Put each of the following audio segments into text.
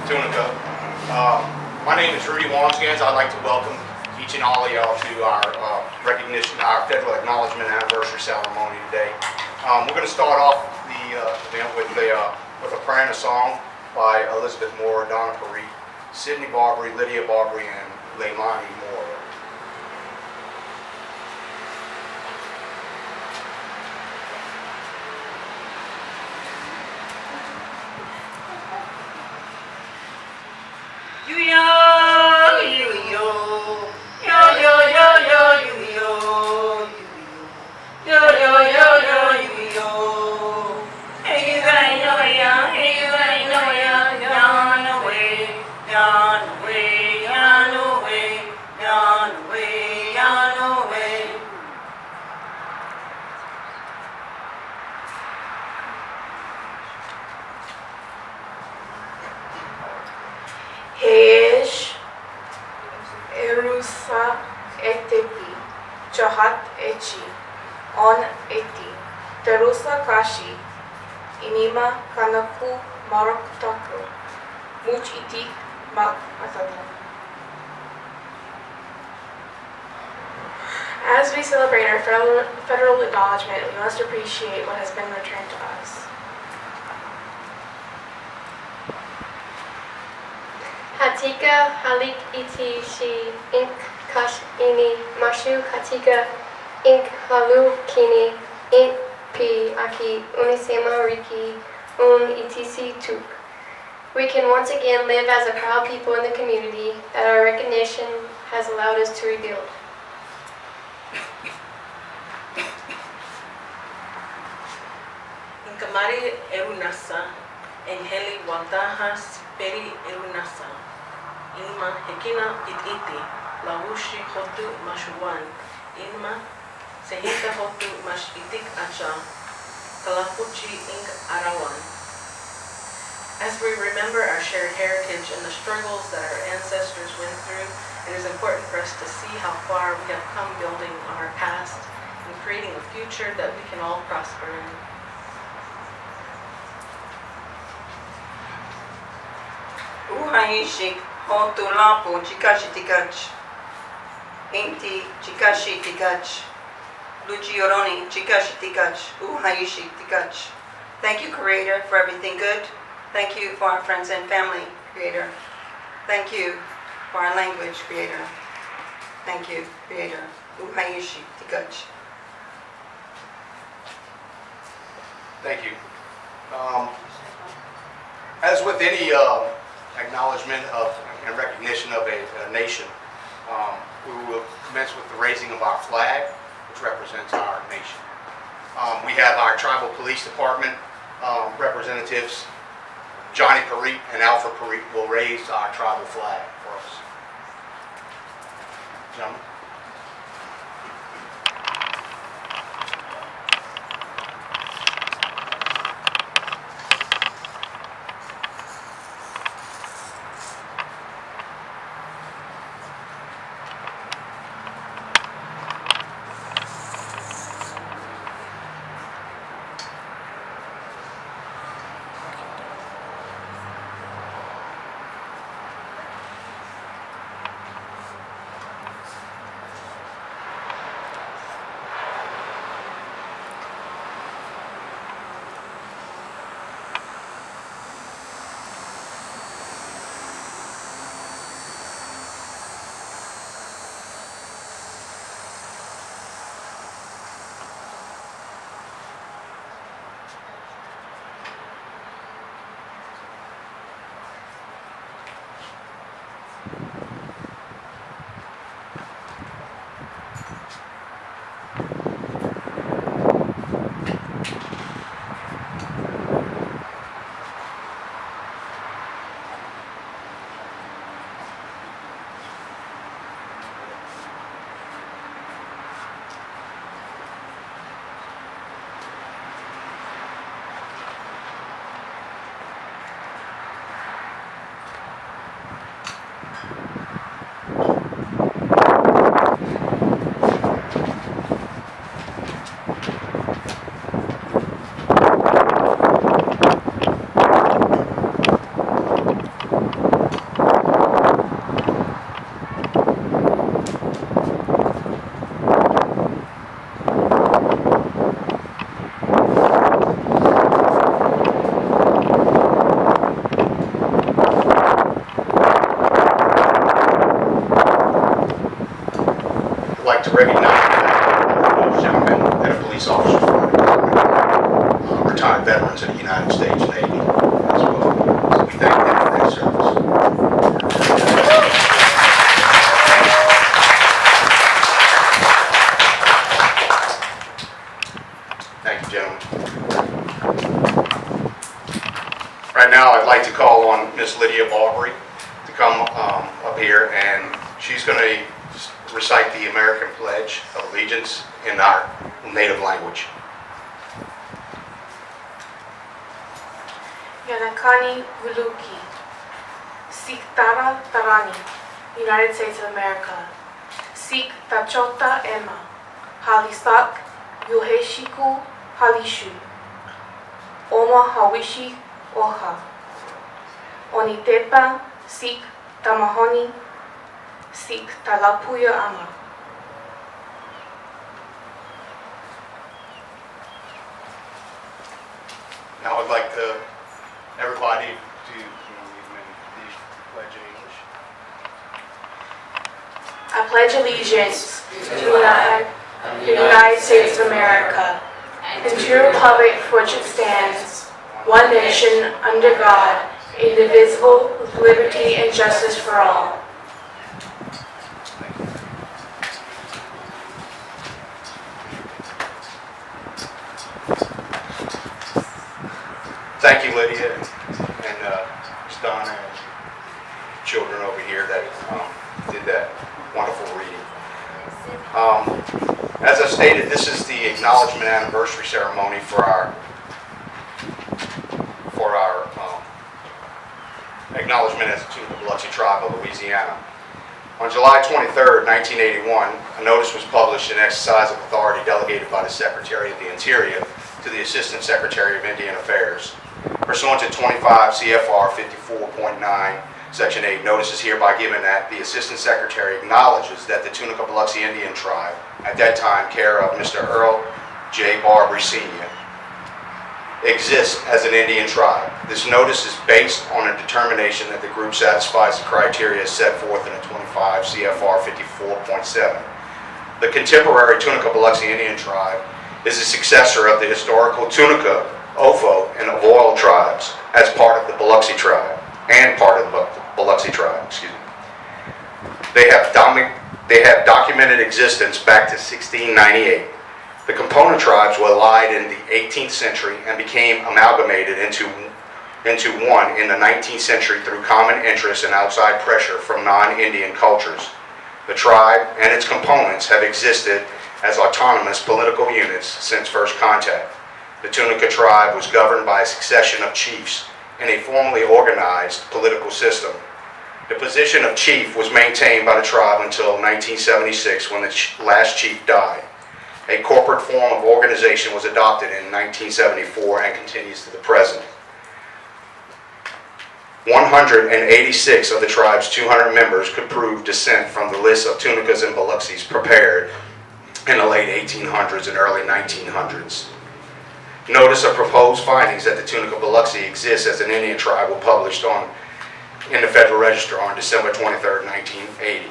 Tunica. My name is Rudy Wamsgans. I'd like to welcome each and all of y'all to our recognition, our federal acknowledgement anniversary ceremony today. We're going to start off the event with a prayer and a song by Elizabeth Moore, Donna Paree, Sydney Barbary, Lydia Barbary, and Leilani Moore. Heish Erusa Etepi Chahat Echi On Eti Terusa Kashi Inima Kanaku Maraktaku Much Iti Mak Atata. As we celebrate our federal acknowledgement, we must appreciate what has been returned to us. Hatika halik iti shi ink kash ini mashu katika ink halu kini ink pi aki unisema riki un itisi tuk. We can once again live as a proud people in the community that our recognition has allowed us to rebuild. Inkamari erunasa enheli wantahas peri erunasa. Inma hekina ititi laushi hotu mashuan. Inma sehita hotu mash itik acha kalapuchi ink arawan. As we remember our shared heritage and the struggles that our ancestors went through, it is important for us to see how far we have come building on our past and creating a future that we can all prosper in. Uhaishik hotu lapu chikashi tikach. Inti chikashi tikach. Luchi yoroni chikashi tikach. Uhaishik tikach. Thank you, Creator, for everything good. Thank you for our friends and family, Creator. Thank you for our language, Creator. Thank you, Creator. Uhaishik tikach. Thank you. As with any acknowledgement of and recognition of a nation, we will commence with the raising of our flag, which represents our nation. We have our tribal police department representatives, Johnny Paree and Alfred Paree, will raise our tribal flag for us. Gentlemen. Right now, I'd like to call on Miss Lydia Barbary to come up here, and she's going to recite the American Pledge of Allegiance in our native language. Yanakani Wuluki, Sikh Tara Tarani, United States of America, Sikh Tachota Emma, Halisak Yuheshiku Halishu, Oma Hawishi Oha, Onitepa Sikh Tamahoni, Sikh Talapuya Ama. Now I'd like everybody to the pledge in English. I pledge allegiance to the United States of America and to the republic for which it stands, one nation, under God, indivisible, with liberty and justice for all. Thank you, Lydia, and Ms. Donna, and children over here that did that wonderful reading. As I stated, this is the acknowledgement anniversary ceremony for our acknowledgement as the Tunica-Biloxi Tribe of Louisiana. On July 23rd, 1981, a notice was published in exercise of authority delegated by the Secretary of the Interior to the Assistant Secretary of Indian Affairs. Pursuant to 25 CFR 54.9, Section 8, notice is hereby given that the Assistant Secretary acknowledges that the Tunica-Biloxi Indian Tribe, at that time care of Mr. Earl J. Barbary Sr., exists as an Indian tribe. This notice is based on a determination that the group satisfies the criteria set forth in the 25 CFR 54.7. The contemporary Tunica-Biloxi Indian Tribe is a successor of the historical Tunica, Ofo, and Avoyal tribes as part of the Biloxi tribe and part of the Biloxi tribe. They have documented existence back to 1698. The component tribes were allied in the 18th century and became amalgamated into one in the 19th century through common interests and outside pressure from non-Indian cultures. The tribe and its components have existed as autonomous political units since first contact. The Tunica tribe was governed by a succession of chiefs in a formally organized political system. The position of chief was maintained by the tribe until 1976 when the last chief died. A corporate form of organization was adopted in 1974 and continues to the present. 186 of the tribe's 200 members could prove descent from the list of Tunicas and Biloxis prepared in the late 1800s and early 1900s. Notice of proposed findings that the Tunica-Biloxi exists as an Indian tribe were published in the Federal Register on December 23, 1980.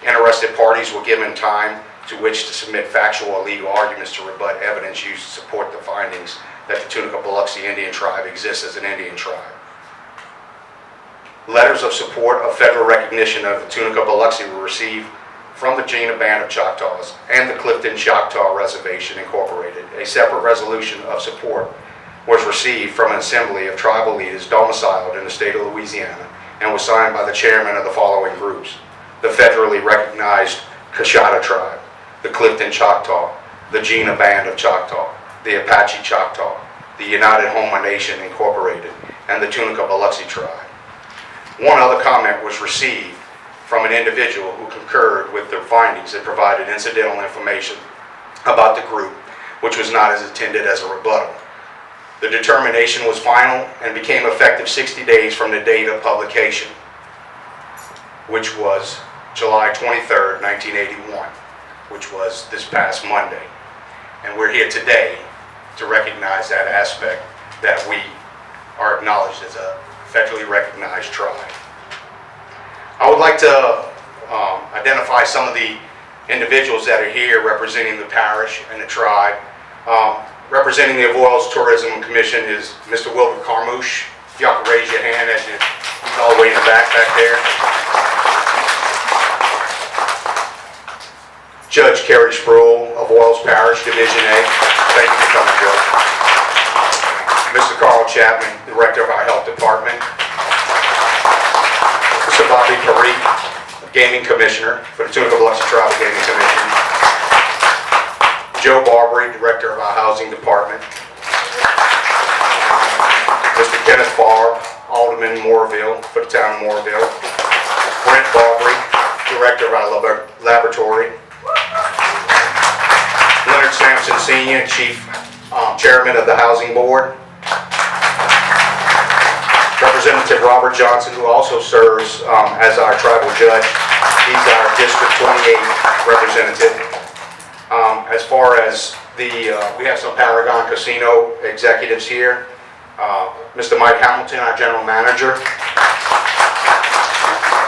Interested parties were given time to which to submit factual or legal arguments to rebut evidence used to support the findings that the Tunica-Biloxi Indian Tribe exists as an Indian tribe. Letters of support of federal recognition of the Tunica-Biloxi were received from the Gina Band of Choctaws and the Clifton Choctaw Reservation Incorporated. A separate resolution of support was received from an assembly of tribal leaders domiciled in the state of Louisiana and was signed by the chairman of the following groups: the federally recognized Coshada Tribe, the Clifton Choctaw, the Gina Band of Choctaw, the Apache Choctaw, the United Houma Nation Incorporated, and the Tunica-Biloxi Tribe. One other comment was received from an individual who concurred with the findings and provided incidental information about the group, which was not as intended as a rebuttal. The determination was final and became effective 60 days from the date of publication, which was July 23rd, 1981, which was this past Monday. And we're here today to recognize that aspect, that we are acknowledged as a federally recognized tribe. I would like to identify some of the individuals that are here representing the parish and the tribe. Representing the Avoyals Tourism Commission is Mr. Wilbur Carmouche. Y'all can raise your hand as he's all the way in the back there. Judge Kerry Sproul, Avoyals Parish, Division A. Thank you for coming, Judge. Mr. Carl Chapman, Director of our Health Department. Gaming Commissioner for the Tunica-Biloxi Tribe Gaming Commission. Joe Barbary, Director of our Housing Department. Mr. Kenneth Farr, Alderman Moorville for the town of Moorville. Brent Barbary, Director of our laboratory. Leonard Sampson Sr., Chairman of the Housing Board. Representative Robert Johnson, who also serves as our tribal judge. He's our District 28 representative. As far as we have some Paragon Casino executives here. Mr. Mike Hamilton, our general manager.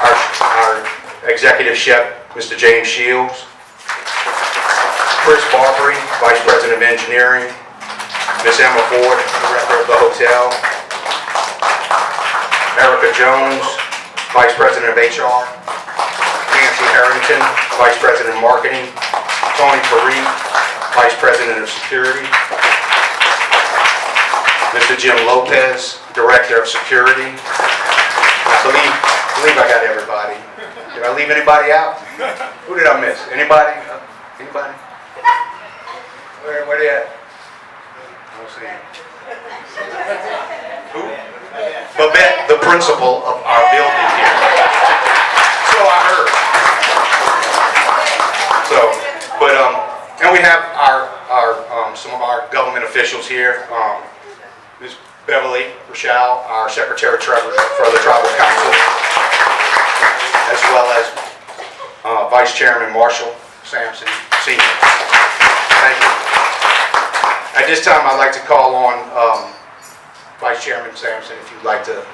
Our executive chef, Mr. James Shields. Chris Barbary, Vice President of Engineering. Ms. Emma Ford, Director of the hotel. Erica Jones, Vice President of HR. Nancy Harrington, Vice President of Marketing. Tony Paree, Vice President of Security. Mr. Jim Lopez, Director of Security. I believe I got everybody. Did I leave anybody out? Who did I miss? Anybody? Anybody? Where they at? I don't see him. Who? Babette, the principal of our building here. So I heard. And we have some of our government officials here. Ms. Beverly Rochelle, our Secretary-Treasurer for the Tribal Council, as well as Vice Chairman Marshall Sampson Sr. Thank you. At this time, I'd like to call on Vice Chairman Sampson, if you'd like to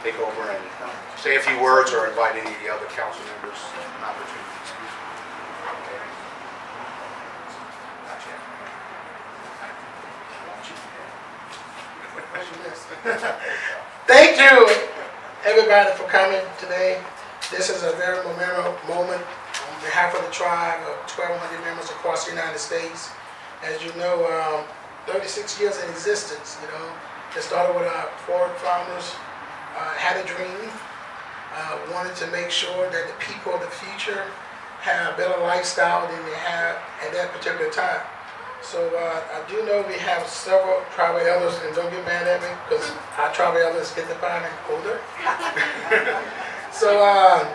take over and say a few words or invite any of the other council members an opportunity to speak. Thank you, everybody, for coming today. This is a very memorable moment on behalf of the tribe of 1,200 members across the United States. As you know, 36 years in existence, it started with our four founders had a dream, wanted to make sure that the people of the future have a better lifestyle than they had at that particular time. So I do know we have several tribal elders, and don't get mad at me because our tribal elders get to find and older. So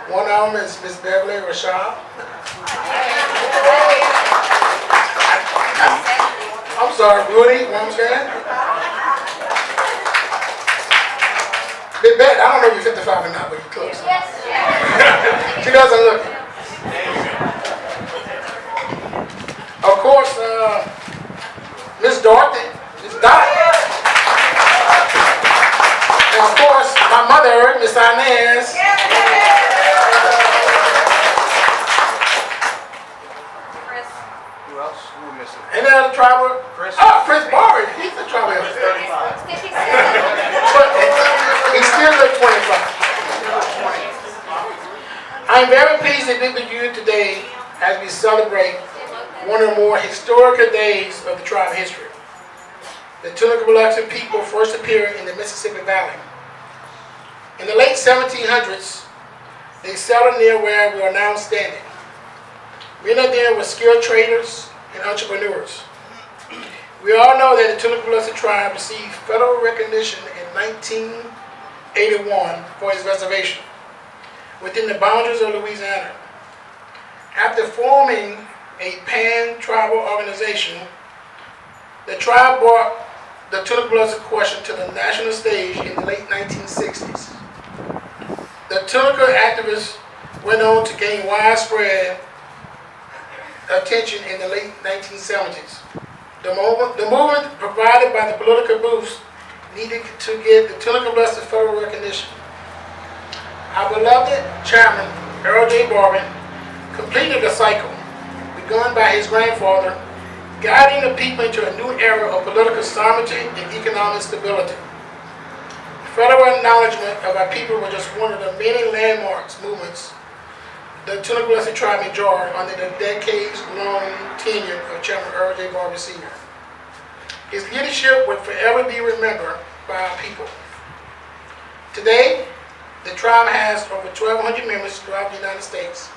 one of them is Miss Beverly Rochelle. I'm sorry, Rudy, what I'm saying? Big Bet, I don't know if you're 55 or not, but you're close. She doesn't look it. Of course, Miss Dorothy, Miss Dot. And of course, my mother, Miss Inez. Chris. Who else? Who are we missing? Any other tribal? Chris. Oh, Chris Barry. He's a tribal. But he still looks 25. I'm very pleased to be with you today as we celebrate one of the more historical days of the tribe history. The Tunica-Biloxi people first appeared in the Mississippi Valley. In the late 1700s, they settled near where we are now standing. Many of them were skilled traders and entrepreneurs. We all know that the Tunica-Biloxi tribe received federal recognition in 1981 for its reservation within the boundaries of Louisiana. After forming a pan-tribal organization, the tribe brought the Tunica-Biloxi question to the national stage in the late 1960s. The Tunica activists went on to gain widespread attention in the late 1970s. The movement provided by the political boost needed to get the Tunica-Biloxi federal recognition. Our beloved chairman, Earl J. Barbin, completed the cycle begun by his grandfather, guiding the people into a new era of political sovereignty and economic stability. Federal acknowledgement of our people was just one of the many landmarks movements the Tunica-Biloxi tribe enjoyed under the decades-long tenure of Chairman Earl J. Barbin Sr. His leadership will forever be remembered by our people. Today, The tribe has over 1,200 members throughout the United States,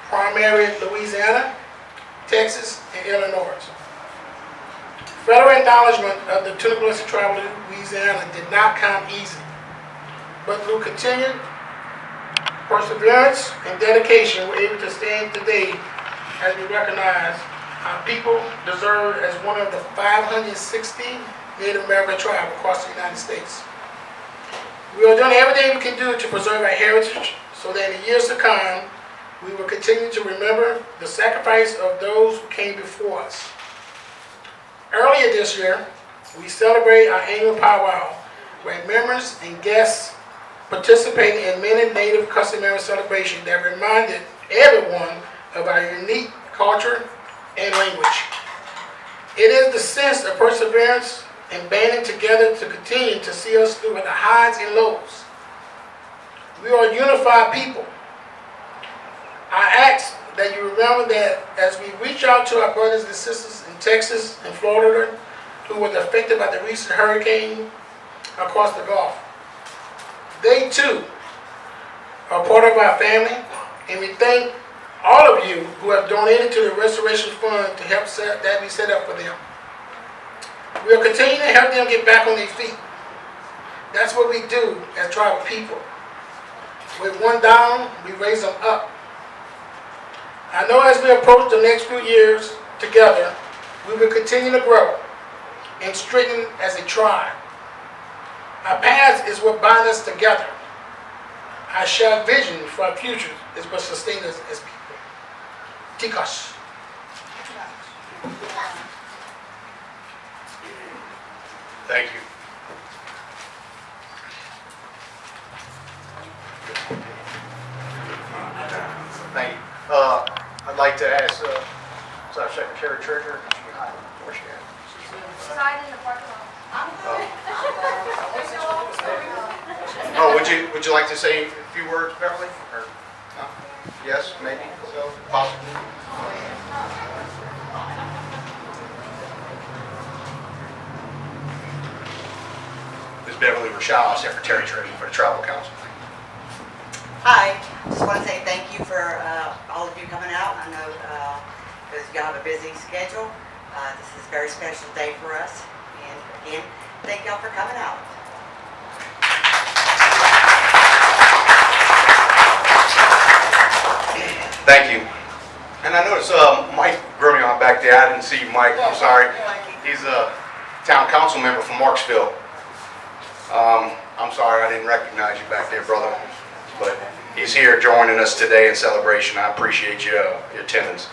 primarily in Louisiana, Texas, and Illinois. Federal acknowledgement of the Tunica-Biloxi Tribe of Louisiana did not come easy, but through continued perseverance and dedication, we're able to stand today as we recognize our people deserve as one of the 560 Native American tribes across the United States. We are doing everything we can do to preserve our heritage so that in the years to come, we will continue to remember the sacrifice of those who came before us. Earlier this year, we celebrated our annual powwow, where members and guests participated in many Native customary celebrations that reminded everyone of our unique culture and language. It is the sense of perseverance and banding together to continue to see us through the highs and lows. We are a unified people. I ask that you remember that as we reach out to our brothers and sisters in Texas and Florida who were affected by the recent hurricane across the Gulf, they too are part of our family, and we thank all of you who have donated to the Restoration Fund to help that be set up for them. We will continue to help them get back on their feet. That's what we do as tribal people. With one down, we raise them up. I know as we approach the next few years together, we will continue to grow and strengthen as a tribe. Our past is what binds us together. Our shared vision for our future is what sustains us as people. Tikash. Thank you. Thank you. I'd like to ask our Secretary Treasurer, where's she at? She's hiding in the parking lot. Oh, would you like to say a few words, Beverly? Or no? Yes, maybe, so, possibly. Ms. Beverly Rashad, Secretary Treasurer for the Tribal Council. Hi, just want to say thank you for all of you coming out. I know because you have a busy schedule. This is a very special day for us. And again, thank y'all for coming out. Thank you. And I noticed Mike Grunion back there. I didn't see Mike. I'm sorry. He's a town council member from Marksville. I'm sorry I didn't recognize you back there, brother. But he's here joining us today in celebration. I appreciate your attendance.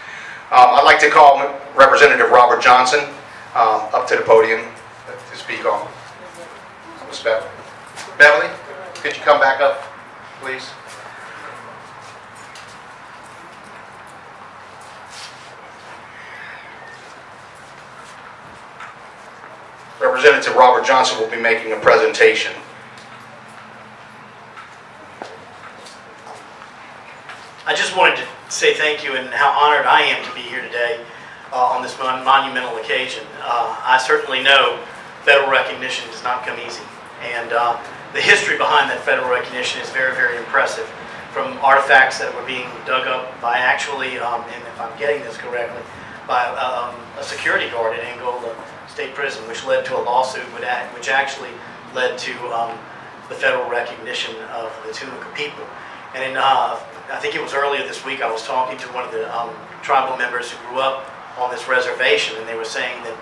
I'd like to call Representative Robert Johnson up to the podium to speak on. Ms. Beverly. Beverly, could you come back up, please? Representative Robert Johnson will be making a presentation. I just wanted to say thank you and how honored I am to be here today on this monumental occasion. I certainly know federal recognition does not come easy, and the history behind that federal recognition is very, very impressive. From artifacts that were being dug up by actually, and if I'm getting this correctly, by a security guard at Angola State Prison, which led to a lawsuit which actually led to the federal recognition of the Tunica people. And in, I think it was earlier this week, I was talking to one of the tribal members who grew up on this reservation, and they were saying that